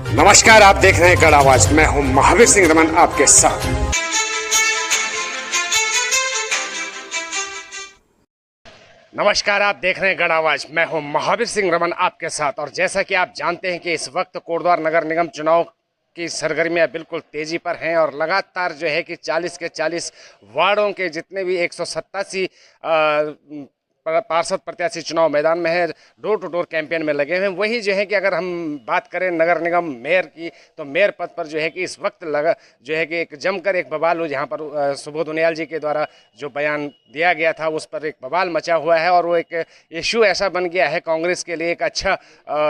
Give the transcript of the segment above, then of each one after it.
नमस्कार, आप देख रहे हैं कड़ आवाज। मैं हूं महावीर सिंह रमन आपके साथ। नमस्कार, आप देख रहे हैं गढ़ आवाज। मैं हूं महावीर सिंह रमन आपके साथ। और जैसा कि आप जानते हैं कि इस वक्त कोटद्वार नगर निगम चुनाव की सरगर्मियां बिल्कुल तेजी पर हैं और लगातार जो है कि 40 के 40 वार्डों के जितने भी 187 पार्षद प्रत्याशी चुनाव मैदान में है, डोर टू डोर कैंपेन में लगे हुए हैं। वही जो है कि अगर हम बात करें नगर निगम मेयर की, तो मेयर पद पर जो है कि इस वक्त लगा जो है कि एक जमकर एक बवाल हो, जहाँ पर सुबोध उनियाल जी के द्वारा जो बयान दिया गया था उस पर एक बवाल मचा हुआ है। और वो एक इशू ऐसा बन गया है कांग्रेस के लिए, एक अच्छा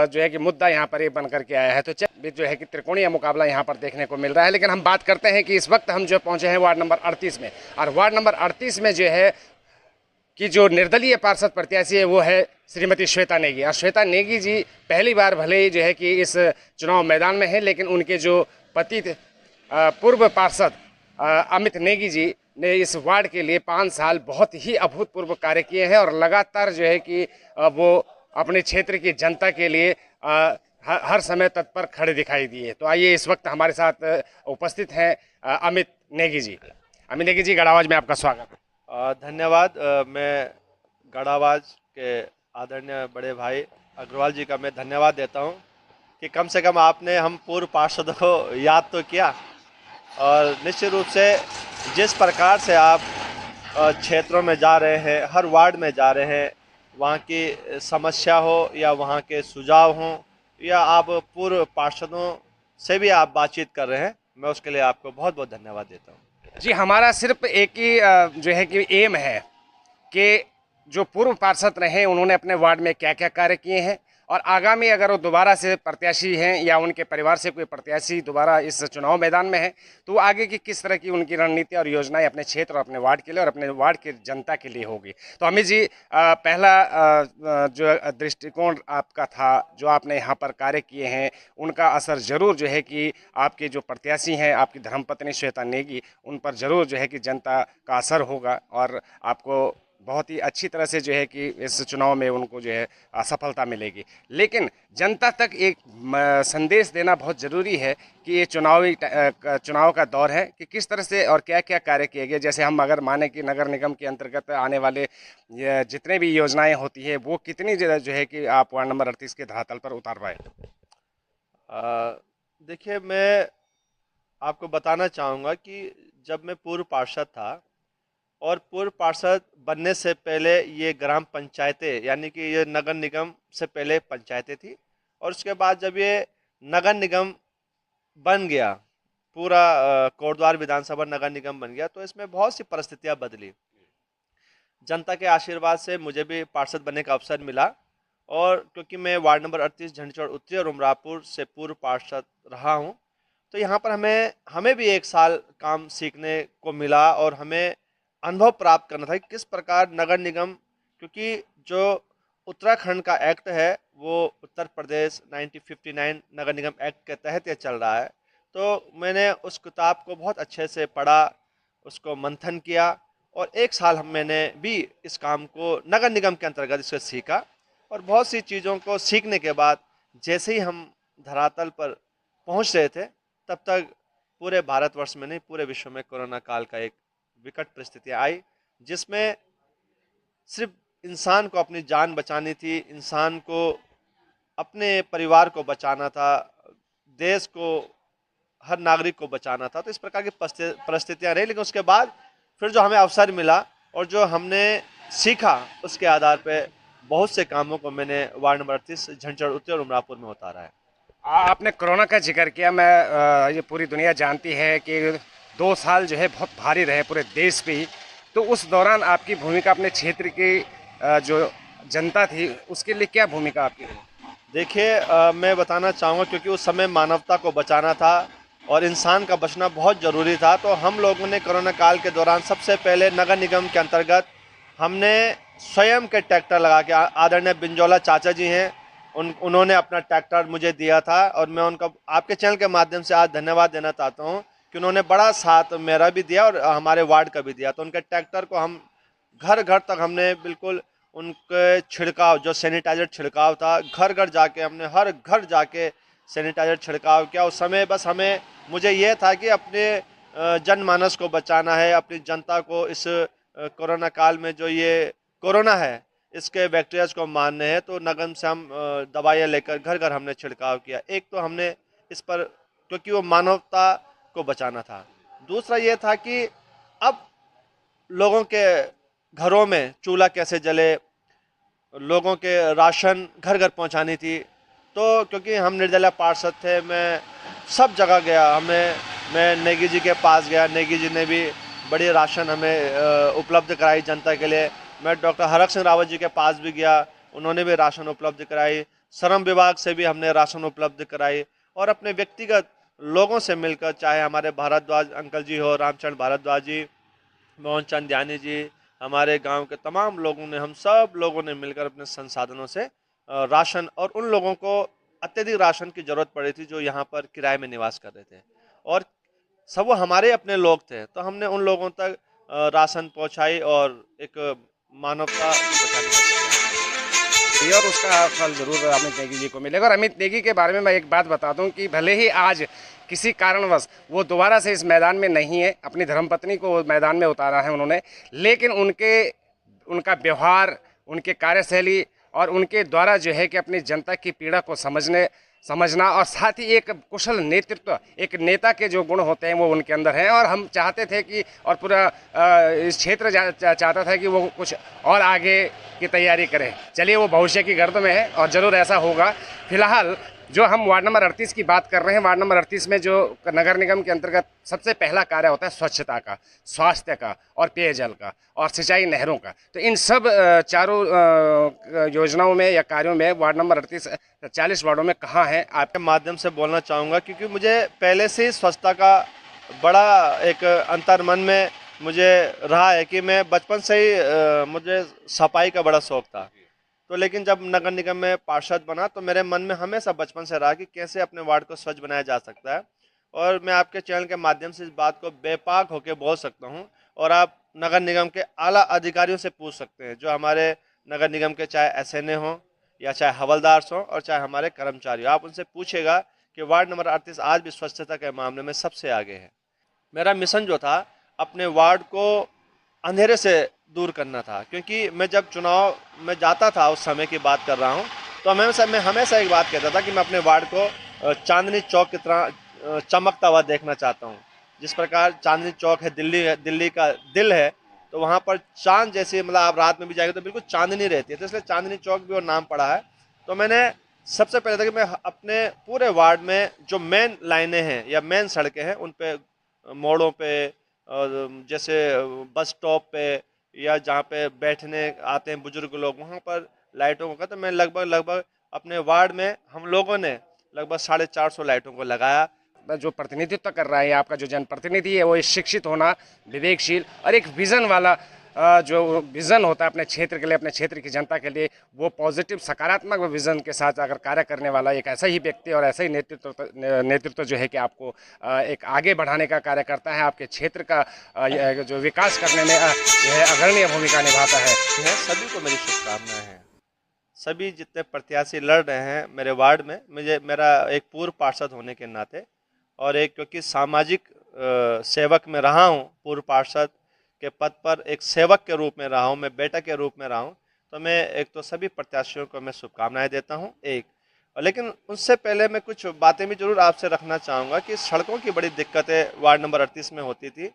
जो है कि मुद्दा यहाँ पर ये बन करके आया है। तो जो है कि त्रिकोणीय मुकाबला यहाँ पर देखने को मिल रहा है। लेकिन हम बात करते हैं कि इस वक्त हम जो पहुँचे हैं वार्ड नंबर 38 में, और वार्ड नंबर 38 में जो है कि जो निर्दलीय पार्षद प्रत्याशी है वो है श्रीमती श्वेता नेगी। और श्वेता नेगी जी पहली बार भले ही जो है कि इस चुनाव मैदान में है, लेकिन उनके जो पति पूर्व पार्षद अमित नेगी जी ने इस वार्ड के लिए 5 साल बहुत ही अभूतपूर्व कार्य किए हैं और लगातार जो है कि वो अपने क्षेत्र की जनता के लिए हर समय तत्पर खड़े दिखाई दिए। तो आइए, इस वक्त हमारे साथ उपस्थित हैं अमित नेगी जी। अमित नेगी जी, गढ़ आवाज में आपका स्वागत है। धन्यवाद। मैं गढ़ आवाज के आदरणीय बड़े भाई अग्रवाल जी का मैं धन्यवाद देता हूं कि कम से कम आपने हम पूर्व पार्षदों को याद तो किया। और निश्चित रूप से जिस प्रकार से आप क्षेत्रों में जा रहे हैं, हर वार्ड में जा रहे हैं, वहाँ की समस्या हो या वहाँ के सुझाव हों या आप पूर्व पार्षदों से भी आप बातचीत कर रहे हैं, मैं उसके लिए आपको बहुत बहुत धन्यवाद देता हूँ। जी, हमारा सिर्फ एक ही जो है कि एम है कि जो पूर्व पार्षद रहे उन्होंने अपने वार्ड में क्या क्या कार्य किए हैं, और आगामी अगर वो दोबारा से प्रत्याशी हैं या उनके परिवार से कोई प्रत्याशी दोबारा इस चुनाव मैदान में है, तो वो आगे की किस तरह की उनकी रणनीति और योजनाएं अपने क्षेत्र और अपने वार्ड के लिए और अपने वार्ड की जनता के लिए होगी। तो अमित जी, पहला जो दृष्टिकोण आपका था, जो आपने यहाँ पर कार्य किए हैं, उनका असर जरूर जो है कि आपके जो प्रत्याशी हैं, आपकी धर्मपत्नी श्वेता नेगी, उन पर जरूर जो है कि जनता का असर होगा और आपको बहुत ही अच्छी तरह से जो है कि इस चुनाव में उनको जो है सफलता मिलेगी। लेकिन जनता तक एक संदेश देना बहुत ज़रूरी है कि ये चुनाव का दौर है, कि किस तरह से और क्या क्या कार्य किए गए। जैसे हम अगर माने कि नगर निगम के अंतर्गत आने वाले जितने भी योजनाएं होती है, वो कितनी जो है कि आप वार्ड नंबर 38 के धरातल पर उतार पाए। देखिए, मैं आपको बताना चाहूँगा कि जब मैं पूर्व पार्षद था और पूर्व पार्षद बनने से पहले ये ग्राम पंचायतें, यानी कि ये नगर निगम से पहले पंचायतें थी, और उसके बाद जब ये नगर निगम बन गया, पूरा कोटद्वार विधानसभा नगर निगम बन गया, तो इसमें बहुत सी परिस्थितियां बदली। जनता के आशीर्वाद से मुझे भी पार्षद बनने का अवसर मिला, और क्योंकि मैं वार्ड नंबर 38 झंडचौड़ उत्तरी और उमरापुर से पूर्व पार्षद रहा हूँ, तो यहाँ पर हमें भी 1 साल काम सीखने को मिला और हमें अनुभव प्राप्त करना था कि किस प्रकार नगर निगम, क्योंकि जो उत्तराखंड का एक्ट है वो उत्तर प्रदेश 1959 नगर निगम एक्ट के तहत ये चल रहा है। तो मैंने उस किताब को बहुत अच्छे से पढ़ा, उसको मंथन किया, और 1 साल मैंने भी इस काम को नगर निगम के अंतर्गत इसको सीखा। और बहुत सी चीज़ों को सीखने के बाद जैसे ही हम धरातल पर पहुंच रहे थे, तब तक पूरे भारतवर्ष में नहीं, पूरे विश्व में कोरोना काल का एक विकट परिस्थितियाँ आई, जिसमें सिर्फ इंसान को अपनी जान बचानी थी, इंसान को अपने परिवार को बचाना था, देश को, हर नागरिक को बचाना था। तो इस प्रकार की परिस्थितियाँ रही, लेकिन उसके बाद फिर जो हमें अवसर मिला और जो हमने सीखा, उसके आधार पर बहुत से कामों को मैंने वार्ड नंबर 38 झंझड़ उत्तरी और उमरापुर में उतारा है। आपने कोरोना का जिक्र किया। मैं ये पूरी दुनिया जानती है कि 2 साल जो है बहुत भारी रहे पूरे देश पे ही। तो उस दौरान आपकी भूमिका, अपने क्षेत्र की जो जनता थी उसके लिए क्या भूमिका आपकी रही? देखिए, मैं बताना चाहूँगा, क्योंकि उस समय मानवता को बचाना था और इंसान का बचना बहुत ज़रूरी था। तो हम लोगों ने कोरोना काल के दौरान सबसे पहले नगर निगम के अंतर्गत हमने स्वयं के ट्रैक्टर लगा के, आदरणीय बिंजोला चाचा जी हैं, उन्होंने अपना ट्रैक्टर मुझे दिया था, और मैं उनका आपके चैनल के माध्यम से आज धन्यवाद देना चाहता हूं कि उन्होंने बड़ा साथ मेरा भी दिया और हमारे वार्ड का भी दिया। तो उनके ट्रैक्टर को हम घर घर तक हमने बिल्कुल उनके छिड़काव, जो सैनिटाइजर छिड़काव था, घर घर जाके हमने हर घर जाके सैनिटाइजर छिड़काव किया। उस समय बस मुझे ये था कि अपने जनमानस को बचाना है, अपनी जनता को इस कोरोना काल में जो ये कोरोना है इसके बैक्टीरियाज को मारने हैं। तो नगम से हम दवाइयाँ लेकर घर घर हमने छिड़काव किया। एक तो हमने इस पर, क्योंकि वो मानवता को बचाना था। दूसरा ये था कि अब लोगों के घरों में चूल्हा कैसे जले, लोगों के राशन घर घर पहुंचानी थी। तो क्योंकि हम निर्दलीय पार्षद थे, मैं सब जगह गया, मैं नेगी जी के पास गया, नेगी जी ने भी बड़ी राशन हमें उपलब्ध कराई जनता के लिए। मैं डॉक्टर हरक सिंह रावत जी के पास भी गया, उन्होंने भी राशन उपलब्ध कराई। श्रम विभाग से भी हमने राशन उपलब्ध कराई, और अपने व्यक्तिगत लोगों से मिलकर, चाहे हमारे भारद्वाज अंकल जी हो, रामचंद्र भारद्वाज जी, मोहन चंद यानी जी, हमारे गांव के तमाम लोगों ने, हम सब लोगों ने मिलकर अपने संसाधनों से राशन, और उन लोगों को अत्यधिक राशन की जरूरत पड़ी थी जो यहाँ पर किराए में निवास कर रहे थे, और सब वो हमारे अपने लोग थे, तो हमने उन लोगों तक राशन पहुंचाई और एक मानवता बचाने का जी, और उसका फल जरूर अमित नेगी जी को मिलेगा। और अमित नेगी के बारे में मैं एक बात बता दूं कि भले ही आज किसी कारणवश वो दोबारा से इस मैदान में नहीं है, अपनी धर्मपत्नी को मैदान में उतारा है उन्होंने, लेकिन उनका व्यवहार, उनके कार्यशैली और उनके द्वारा जो है कि अपनी जनता की पीड़ा को समझना और साथ ही एक कुशल नेतृत्व, एक नेता के जो गुण होते हैं वो उनके अंदर हैं। और हम चाहते थे कि, और पूरा इस क्षेत्र चाहता था कि वो कुछ और आगे की तैयारी करें। चलिए, वो भविष्य की गर्द में है और ज़रूर ऐसा होगा। फिलहाल जो हम वार्ड नंबर 38 की बात कर रहे हैं, वार्ड नंबर 38 में जो नगर निगम के अंतर्गत सबसे पहला कार्य होता है स्वच्छता का, स्वास्थ्य का और पेयजल का और सिंचाई नहरों का। तो इन सब चारों योजनाओं में या कार्यों में वार्ड नंबर 38 40 वार्डों में कहाँ है आप? आपके माध्यम से बोलना चाहूँगा, क्योंकि मुझे पहले से ही स्वच्छता का बड़ा एक अंतर्मन में मुझे रहा है कि मैं बचपन से ही मुझे सफाई का बड़ा शौक था। तो लेकिन जब नगर निगम में पार्षद बना तो मेरे मन में हमेशा बचपन से रहा कि कैसे अपने वार्ड को स्वच्छ बनाया जा सकता है। और मैं आपके चैनल के माध्यम से इस बात को बेपाक होकर बोल सकता हूँ, और आप नगर निगम के आला अधिकारियों से पूछ सकते हैं, जो हमारे नगर निगम के चाहे एसएनए हों या चाहे हवलदार हों और चाहे हमारे कर्मचारी हो, आप उनसे पूछेगा कि वार्ड नंबर 38 आज भी स्वच्छता के मामले में सबसे आगे है। मेरा मिशन जो था, अपने वार्ड को अंधेरे से दूर करना था, क्योंकि मैं जब चुनाव में जाता था, उस समय की बात कर रहा हूँ, तो मैं हमेशा एक बात कहता था कि मैं अपने वार्ड को चांदनी चौक की तरह चमकता हुआ देखना चाहता हूँ। जिस प्रकार चांदनी चौक है, दिल्ली का दिल है, तो वहाँ पर चांद जैसे, मतलब आप रात में भी जाएंगे तो बिल्कुल चांदनी रहती है, तो इसलिए चांदनी चौक भी और नाम पड़ा है। तो मैंने सबसे पहले था कि मैं अपने पूरे वार्ड में जो मेन लाइनें हैं या मेन सड़कें हैं, उन पे, मोड़ों पे, जैसे बस स्टॉप पे या जहाँ पे बैठने आते हैं बुजुर्ग लोग, वहाँ पर लाइटों का, तो मैं लगभग अपने वार्ड में हम लोगों ने लगभग 450 लाइटों को लगाया। जो प्रतिनिधित्व कर रहा है आपका जो जनप्रतिनिधि है, वो शिक्षित होना, विवेकशील और एक विजन वाला, जो विज़न होता है अपने क्षेत्र के लिए, अपने क्षेत्र की जनता के लिए, वो पॉजिटिव सकारात्मक विज़न के साथ अगर कार्य करने वाला एक ऐसा ही व्यक्ति और ऐसा ही नेतृत्व जो है कि आपको एक आगे बढ़ाने का कार्य करता है, आपके क्षेत्र का जो विकास करने में जो है अग्रणी भूमिका निभाता है। सभी को मेरी शुभकामनाएं हैं। सभी जितने प्रत्याशी लड़ रहे हैं मेरे वार्ड में, मेरा एक पूर्व पार्षद होने के नाते और एक क्योंकि सामाजिक सेवक में रहा हूँ, पूर्व पार्षद के पद पर एक सेवक के रूप में रहा हूँ, मैं बेटा के रूप में रहा हूँ, तो मैं एक तो सभी प्रत्याशियों को मैं शुभकामनाएं देता हूँ। और लेकिन उससे पहले मैं कुछ बातें भी जरूर आपसे रखना चाहूँगा कि सड़कों की बड़ी दिक्कतें वार्ड नंबर 38 में होती थी।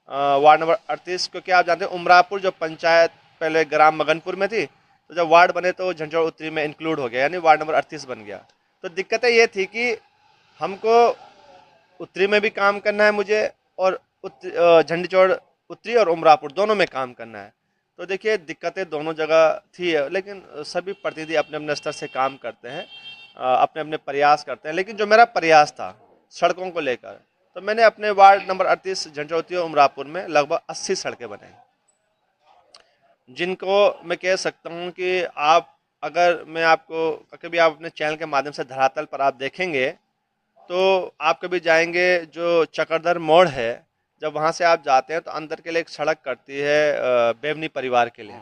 वार्ड नंबर 38 क्योंकि आप जानते हैं उमरापुर जो पंचायत पहले ग्राम मगनपुर में थी, तो जब वार्ड बने तो झंझोड़ उत्तरी में इंक्लूड हो गया, यानी वार्ड नंबर 38 बन गया। तो दिक्कतें ये थी कि हमको उत्तरी में भी काम करना है मुझे, और झंझोड़ उत्तरी और उमरापुर दोनों में काम करना है। तो देखिए दिक्कतें दोनों जगह थी, लेकिन सभी प्रतिनिधि अपने अपने स्तर से काम करते हैं, अपने अपने प्रयास करते हैं। लेकिन जो मेरा प्रयास था सड़कों को लेकर, तो मैंने अपने वार्ड नंबर 38 झंझोड़ उत्तरी और उमरापुर में लगभग 80 सड़कें बनाई, जिनको मैं कह सकता हूं कि आप, अगर मैं आपको कभी आप अपने चैनल के माध्यम से धरातल पर आप देखेंगे तो आप कभी जाएंगे जो चक्रधर मोड़ है, जब वहाँ से आप जाते हैं तो अंदर के लिए एक सड़क कटती है बेवनी परिवार के लिए,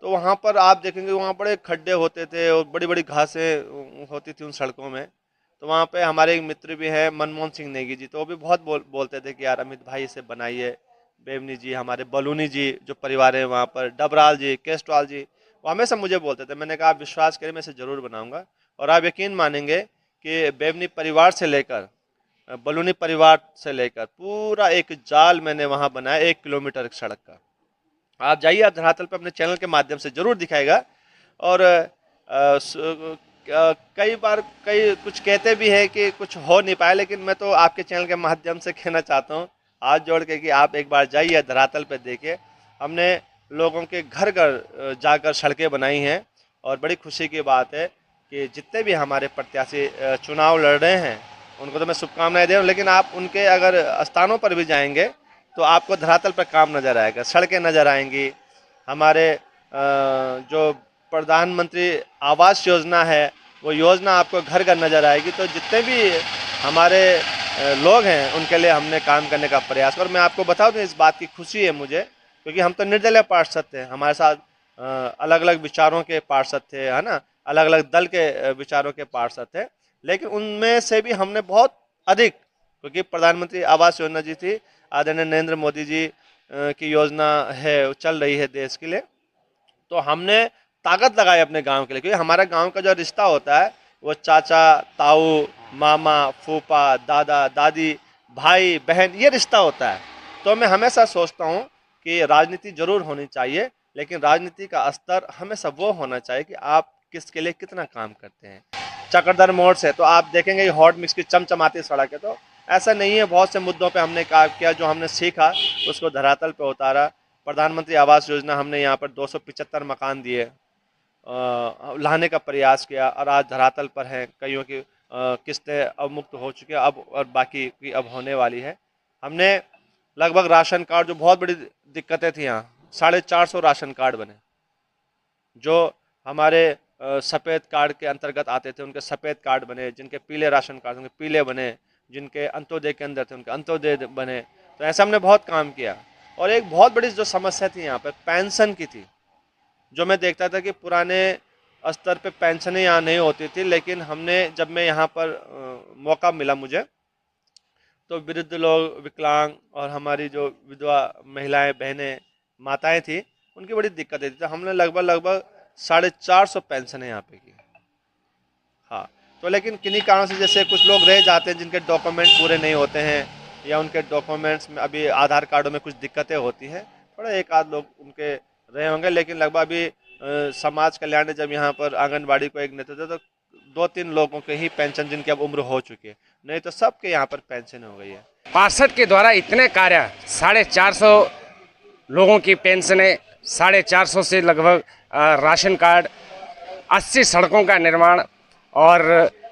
तो वहाँ पर आप देखेंगे वहाँ बड़े खड्डे होते थे और बड़ी बड़ी घासें होती थी उन सड़कों में। तो वहाँ पे हमारे एक मित्र भी हैं मनमोहन सिंह नेगी जी, तो वो भी बहुत बोलते थे कि यार अमित भाई इसे बनाइए। बेवनी जी, हमारे बलूनी जी जो परिवार है वहाँ पर, डबराल जी, केस्टवाल जी, वो हमेशा मुझे बोलते थे। मैंने कहा आप विश्वास करें, मैं इसे ज़रूर बनाऊंगा। और आप यकीन मानेंगे कि बेवनी परिवार से लेकर बलूनी परिवार से लेकर पूरा एक जाल मैंने वहाँ बनाया 1 किलोमीटर एक सड़क का। आप जाइए, आप धरातल पे अपने चैनल के माध्यम से जरूर दिखाएगा। और कई बार कई कुछ कहते भी हैं कि कुछ हो नहीं पाया, लेकिन मैं तो आपके चैनल के माध्यम से कहना चाहता हूँ हाथ जोड़ के कि आप एक बार जाइए धरातल पे देखिए। हमने लोगों के घर घर जाकर सड़कें बनाई हैं। और बड़ी खुशी की बात है कि जितने भी हमारे प्रत्याशी चुनाव लड़ रहे हैं उनको तो मैं शुभकामनाएं दे रहा हूँ, लेकिन आप उनके अगर स्थानों पर भी जाएंगे तो आपको धरातल पर काम नज़र आएगा, सड़कें नज़र आएंगी। हमारे जो प्रधानमंत्री आवास योजना है वो योजना आपको घर घर नज़र आएगी। तो जितने भी हमारे लोग हैं उनके लिए हमने काम करने का प्रयास। और मैं आपको बता दूं, इस बात की खुशी है मुझे, क्योंकि हम तो निर्दलीय पार्षद थे, हमारे साथ अलग अलग विचारों के पार्षद थे, है ना, अलग अलग दल के विचारों के पार्षद थे, लेकिन उनमें से भी हमने बहुत अधिक, क्योंकि प्रधानमंत्री आवास योजना जी थी, आदरणीय नरेंद्र मोदी जी की योजना है, चल रही है देश के लिए, तो हमने ताकत लगाई अपने गांव के लिए। क्योंकि हमारा गांव का जो रिश्ता होता है वो चाचा ताऊ, मामा फूफा, दादा दादी, भाई बहन, ये रिश्ता होता है। तो मैं हमेशा सोचता हूँ कि राजनीति जरूर होनी चाहिए, लेकिन राजनीति का स्तर हमेशा वो होना चाहिए कि आप किसके लिए कितना काम करते हैं। चक्रधर मोड़ से तो आप देखेंगे हॉट मिक्स की चमचमाती सड़क है, तो ऐसा नहीं है, बहुत से मुद्दों पे हमने काम किया, जो हमने सीखा उसको धरातल पे उतारा। प्रधानमंत्री आवास योजना हमने यहाँ पर 275 मकान दिए, लाने का प्रयास किया, और आज धरातल पर हैं, कईयों की किस्तें अब मुक्त हो चुकी है, अब और बाकी की अब होने वाली है। हमने लगभग राशन कार्ड, जो बहुत बड़ी दिक्कतें थी यहाँ, 450 राशन कार्ड बने। जो हमारे सफ़ेद कार्ड के अंतर्गत आते थे उनके सफ़ेद कार्ड बने, जिनके पीले राशन कार्ड उनके पीले बने, जिनके अंत्योदय के अंदर थे उनके अंत्योदय बने। तो ऐसा हमने बहुत काम किया। और एक बहुत बड़ी जो समस्या थी यहाँ पर पेंशन की थी, जो मैं देखता था कि पुराने स्तर पे पेंशनें यहाँ नहीं होती थी, लेकिन हमने, जब मैं यहाँ पर मौका मिला मुझे, तो वृद्ध लोग, विकलांग और हमारी जो विधवा महिलाएं, बहनें, माताएं थी, उनकी बड़ी दिक्कतें थी। तो हमने लगभग 450 पेंशनें यहाँ पे की। हाँ, तो लेकिन किन्हीं कारणों से जैसे कुछ लोग रह जाते हैं जिनके डॉक्यूमेंट पूरे नहीं होते हैं, या उनके डॉक्यूमेंट्स में अभी आधार कार्डों में कुछ दिक्कतें होती हैं, थोड़ा एक आध लोग उनके रहे होंगे, लेकिन लगभग अभी समाज कल्याण ने जब यहाँ पर आंगनबाड़ी को एक नेतृत्व, तो 2-3 लोगों के ही पेंशन जिनकी अब उम्र हो चुकी है, नहीं तो सबके यहाँ पर पेंशन हो गई है। पार्षद के द्वारा इतने कार्य, 450 लोगों की पेंशनें, 450 से लगभग राशन कार्ड, 80 सड़कों का निर्माण और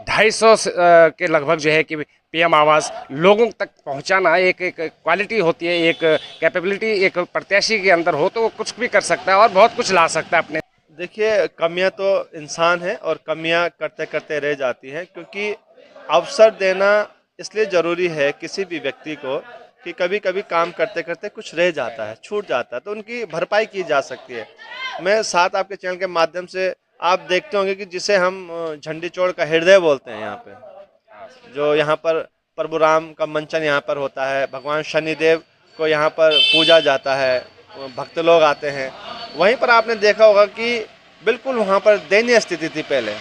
250 के लगभग जो है कि पीएम आवास लोगों तक पहुंचाना, एक क्वालिटी होती है, एक कैपेबिलिटी एक प्रत्याशी के अंदर हो तो वो कुछ भी कर सकता है और बहुत कुछ ला सकता है अपने। देखिए, कमियां तो इंसान है और कमियां करते करते रह जाती हैं, क्योंकि अवसर देना इसलिए ज़रूरी है किसी भी व्यक्ति को कि कभी कभी काम करते करते कुछ रह जाता है, छूट जाता है, तो उनकी भरपाई की जा सकती है। मैं साथ आपके चैनल के माध्यम से आप देखते होंगे कि जिसे हम झंडी चौड़ का हृदय बोलते हैं, यहाँ पे जो यहाँ पर प्रभु राम का मंचन यहाँ पर होता है, भगवान शनिदेव को यहाँ पर पूजा जाता है, भक्त लोग आते हैं। वहीं पर आपने देखा होगा कि बिल्कुल वहाँ पर दयनीय स्थिति थी पहले,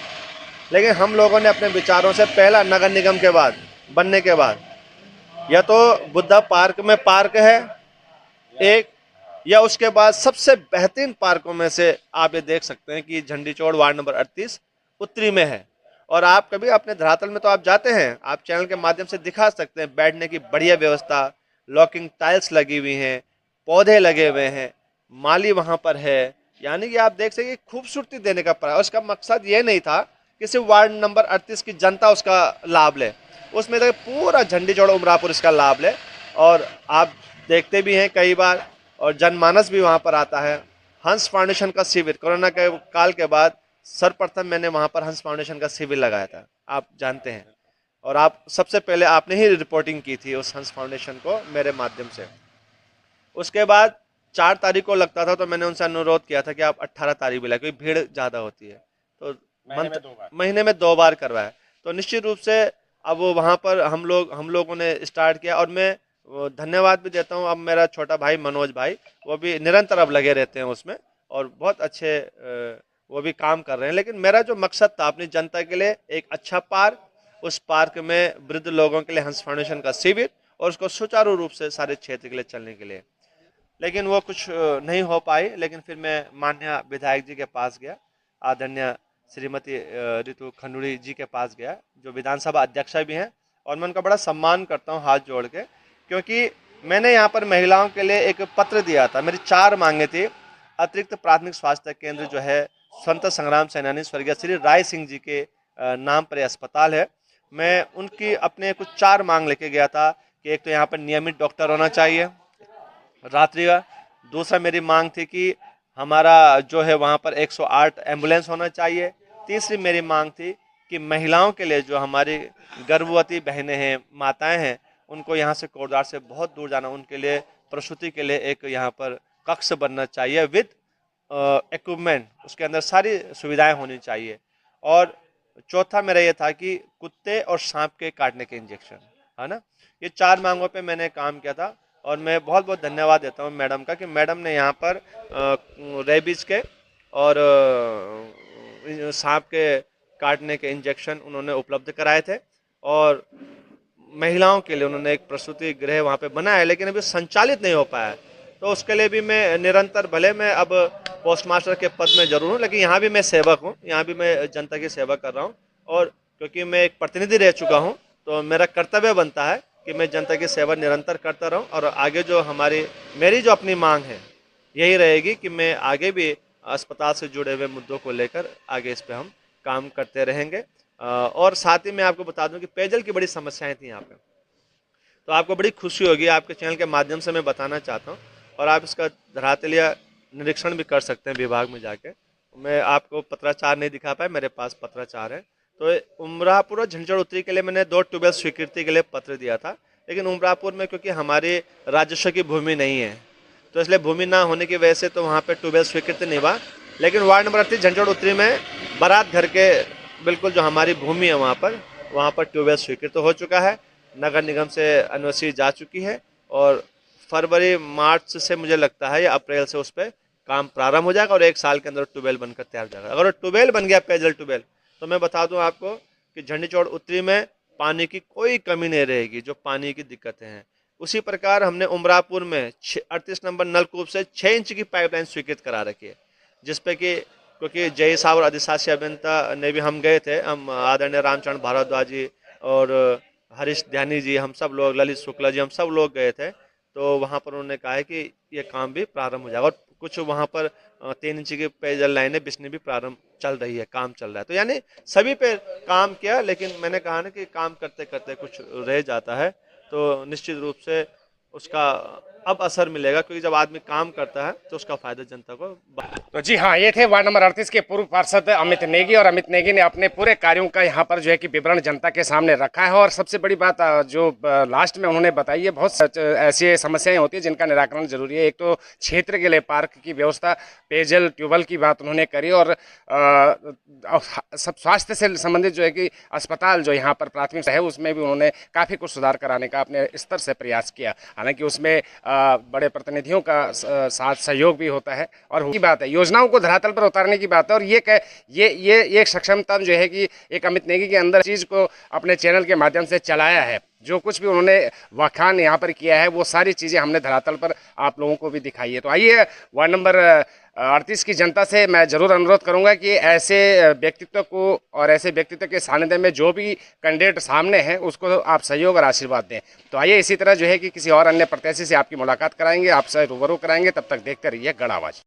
लेकिन हम लोगों ने अपने विचारों से, पहला नगर निगम के बाद बनने के बाद, या तो बुद्धा पार्क में पार्क है एक, या उसके बाद सबसे बेहतरीन पार्कों में से आप ये देख सकते हैं कि झंडी चौड़ वार्ड नंबर 38 उत्तरी में है। और आप कभी अपने धरातल में तो आप जाते हैं, आप चैनल के माध्यम से दिखा सकते हैं, बैठने की बढ़िया व्यवस्था, लॉकिंग टाइल्स लगी हुई हैं, पौधे लगे हुए हैं, माली वहाँ पर है, यानी कि आप देख सकते हैं खूबसूरती देने का प्रयास। उसका मकसद ये नहीं था कि सिर्फ वार्ड नंबर 38 की जनता उसका लाभ ले, उसमें तो पूरा झंडी चौड़ उमरापुर इसका लाभ ले। और आप देखते भी हैं कई बार, और जनमानस भी वहाँ पर आता है। हंस फाउंडेशन का शिविर, कोरोना के काल के बाद सर्वप्रथम मैंने वहाँ पर हंस फाउंडेशन का शिविर लगाया था, आप जानते हैं, और आप सबसे पहले आपने ही रिपोर्टिंग की थी उस हंस फाउंडेशन को मेरे माध्यम से। उसके बाद 4 तारीख को लगता था, तो मैंने उनसे अनुरोध किया था कि आप 18 तारीख भी लाए, क्योंकि भीड़ ज़्यादा होती है, तो महीने में 2 बार करवाया। तो निश्चित रूप से अब वहाँ पर हम लोगों ने स्टार्ट किया, और मैं धन्यवाद भी देता हूँ। अब मेरा छोटा भाई मनोज भाई, वो भी निरंतर अब लगे रहते हैं उसमें, और बहुत अच्छे वो भी काम कर रहे हैं। लेकिन मेरा जो मकसद था अपनी जनता के लिए एक अच्छा पार्क, उस पार्क में वृद्ध लोगों के लिए हंस फाउंडेशन का शिविर, और उसको सुचारू रूप से सारे क्षेत्र के लिए चलने के लिए, लेकिन वो कुछ नहीं हो पाई। लेकिन फिर मैं माननीय विधायक जी के पास गया, आदरणीय श्रीमती रितु खंडूड़ी जी के पास गया, जो विधानसभा अध्यक्षा भी हैं, और मैं उनका बड़ा सम्मान करता हूं हाथ जोड़ के, क्योंकि मैंने यहाँ पर महिलाओं के लिए एक पत्र दिया था। मेरी 4 मांगे थी। अतिरिक्त प्राथमिक स्वास्थ्य केंद्र जो है स्वतंत्र संग्राम सेनानी स्वर्गीय श्री राय सिंह जी के नाम पर अस्पताल है। मैं उनकी अपने कुछ 4 मांग लेके गया था कि एक तो यहाँ पर नियमित डॉक्टर होना चाहिए रात्रि का। दूसरा मेरी मांग थी कि हमारा जो है वहाँ पर 108 एम्बुलेंस होना चाहिए। तीसरी मेरी मांग थी कि महिलाओं के लिए, जो हमारी गर्भवती बहनें हैं, माताएं हैं, उनको यहाँ से कोटद्वार से बहुत दूर जाना, उनके लिए प्रसूति के लिए एक यहाँ पर कक्ष बनना चाहिए विद इक्विपमेंट, उसके अंदर सारी सुविधाएं होनी चाहिए। और चौथा मेरा ये था कि कुत्ते और सांप के काटने के इंजेक्शन, है ना। ये 4 मांगों पे मैंने काम किया था, और मैं बहुत बहुत धन्यवाद देता हूँ मैडम का कि मैडम ने यहाँ पर रेबीज के और सांप के काटने के इंजेक्शन उन्होंने उपलब्ध कराए थे, और महिलाओं के लिए उन्होंने एक प्रसूति गृह वहाँ पे बनाया है, लेकिन अभी संचालित नहीं हो पाया है। तो उसके लिए भी मैं निरंतर, भले मैं अब पोस्ट मास्टर के पद में जरूर हूँ, लेकिन यहाँ भी मैं सेवक हूँ, यहाँ भी मैं जनता की सेवा कर रहा हूँ। और क्योंकि मैं एक प्रतिनिधि रह चुका हूँ, तो मेरा कर्तव्य बनता है कि मैं जनता की सेवा निरंतर करता रहूँ। और आगे जो मेरी जो अपनी मांग है, यही रहेगी कि मैं आगे भी अस्पताल से जुड़े हुए मुद्दों को लेकर आगे इस पर हम काम करते रहेंगे। और साथ ही मैं आपको बता दूं कि पेयजल की बड़ी समस्याएं थी यहाँ पे, तो आपको बड़ी खुशी होगी, आपके चैनल के माध्यम से मैं बताना चाहता हूँ, और आप इसका धरातलीय निरीक्षण भी कर सकते हैं विभाग में जाके। मैं आपको पत्राचार नहीं दिखा पाया, मेरे पास पत्राचार है। तो उमरापुर और झंझड़ उत्तरी के लिए मैंने 2 ट्यूबवेल स्वीकृति के लिए पत्र दिया था, लेकिन उमरापुर में क्योंकि हमारी राजस्व की भूमि नहीं है, तो इसलिए भूमि ना होने की वजह से तो वहाँ पे ट्यूबवेल स्वीकृति नहीं हुआ। लेकिन वार्ड नंबर 38 झंझड़ उत्तरी में बारात घर के बिल्कुल जो हमारी भूमि है वहाँ पर ट्यूबवेल स्वीकृत हो चुका है, नगर निगम से एनओसी जा चुकी है, और फरवरी मार्च से मुझे लगता है या अप्रैल से उस पर काम प्रारंभ हो जाएगा, और 1 साल के अंदर ट्यूबवेल बनकर तैयार हो जाएगा। अगर ट्यूबवेल बन गया, पेयजल ट्यूबवेल, तो मैं बता दूं आपको कि झंडीचौड़ उत्तरी में पानी की कोई कमी नहीं रहेगी, जो पानी की दिक्कतें हैं। उसी प्रकार हमने उमरापुर में 38 नंबर नलकूप से 6 इंच की पाइपलाइन स्वीकृत करा रखी है, जिसपे कि क्योंकि जय साहब और अधिशासी अभियंता ने भी, हम गए थे, हम आदरणीय रामचरण भारद्वाज जी और हरीश ध्यानी जी, हम सब लोग, ललित शुक्ला जी, हम सब लोग गए थे। तो वहाँ पर उन्होंने कहा है कि ये काम भी प्रारंभ हो जाएगा, और कुछ वहाँ पर 3 इंच की पेयजल लाइनें बिछनी भी प्रारंभ चल रही है, काम चल रहा है। तो यानी सभी पे काम किया, लेकिन मैंने कहा ना कि काम करते करते कुछ रह जाता है, तो निश्चित रूप से उसका अब असर मिलेगा, क्योंकि जब आदमी काम करता है तो उसका फायदा जनता को। तो जी हाँ, ये थे वार्ड नंबर 38 के पूर्व पार्षद अमित नेगी, और अमित नेगी ने अपने पूरे कार्यों का यहाँ पर जो है कि विवरण जनता के सामने रखा है। और सबसे बड़ी बात जो लास्ट में उन्होंने बताई है, बहुत ऐसी समस्याएं होती है जिनका निराकरण जरूरी है। एक तो क्षेत्र के लिए पार्क की व्यवस्था, पेयजल, ट्यूबवेल की बात उन्होंने करी, और सब स्वास्थ्य से संबंधित जो है कि अस्पताल जो यहाँ पर प्राथमिक है, उसमें भी उन्होंने काफ़ी कुछ सुधार कराने का अपने स्तर से प्रयास किया। हालांकि उसमें बड़े प्रतिनिधियों का साथ सहयोग भी होता है, और की बात है योजनाओं को धरातल पर उतारने की बात है। और ये एक सक्षमता जो है कि एक अमित नेगी के अंदर चीज़ को अपने चैनल के माध्यम से चलाया है। जो कुछ भी उन्होंने व्याख्यान यहाँ पर किया है, वो सारी चीज़ें हमने धरातल पर आप लोगों को भी दिखाई है। तो आइए, वार्ड नंबर 38 की जनता से मैं ज़रूर अनुरोध करूंगा कि ऐसे व्यक्तित्व को और ऐसे व्यक्तित्व के सानिध्य में जो भी कैंडिडेट सामने हैं, उसको आप सहयोग और आशीर्वाद दें। तो आइए, इसी तरह जो है कि किसी और अन्य प्रत्याशी से आपकी मुलाकात कराएंगे, आपसे रूबरू कराएंगे। तब तक देखते रहिए गढ़ आवाज़।